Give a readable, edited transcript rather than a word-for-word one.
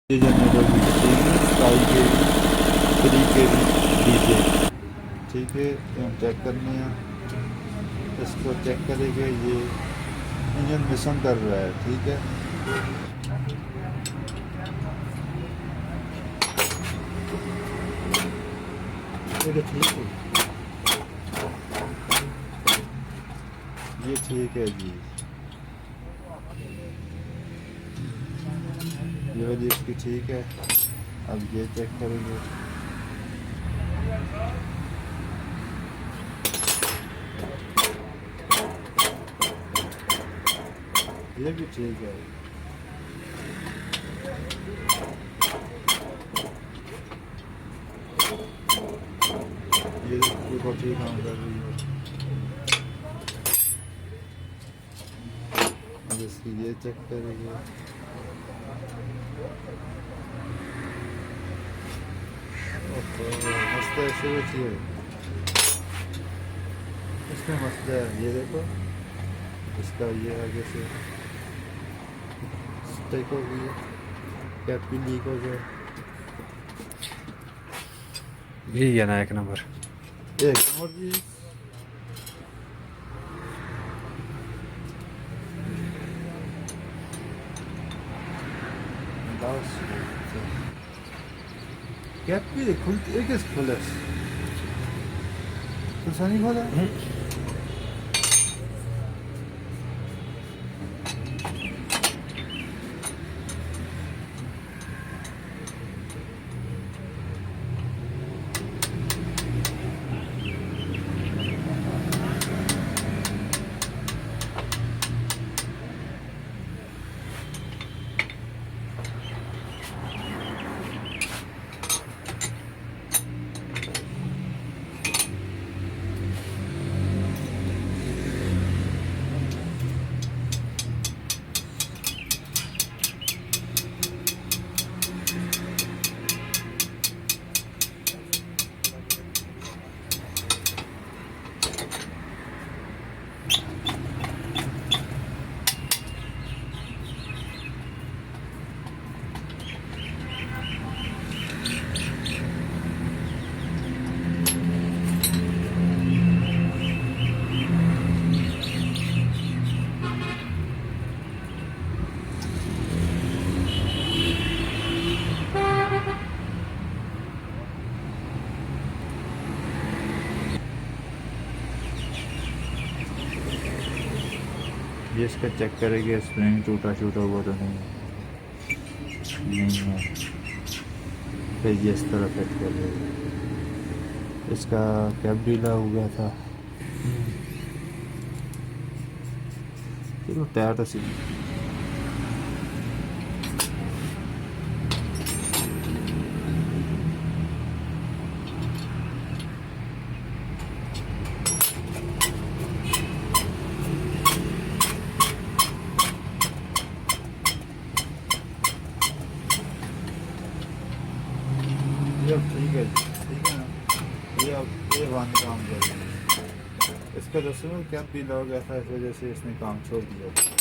ये जनरेटर भी चाहिए 5 kV 3 kV डीजे। ठीक है, तो हम चेक करने हैं, इसको चेक करेंगे। ये इंजन मिशन कर रहा है। ठीक है, ये ठीक है जी। ये वाली इसकी ठीक है। अब ये चेक करेंगे। ये भी ठीक है। ये देखो ठीक काम कर रही है। अब इसकी ये चेक करेंगे। मसला शुरू किए, इसमें मसला है। ये देखो, इसका ये आगे से स्टेक हो गई, कैप भी लीक हो गया। यही है ना एक नंबर। एक और जी, कैप भी खुलती है, किस खुले तो नहीं खोला। ये इसका चेक करेंगे, स्प्रिंग टूटा हुआ तो नहीं है। फिर ये इस तरह फिट करेगा। इसका कैप ढीला हो गया था। चलो तैयार तो सीख। ये ठीक है, ठीक है ना। ये वन काम करेगा। इसका दरअसल कैप ढीला हो गया था, इस वजह से इसने काम छोड़ दिया।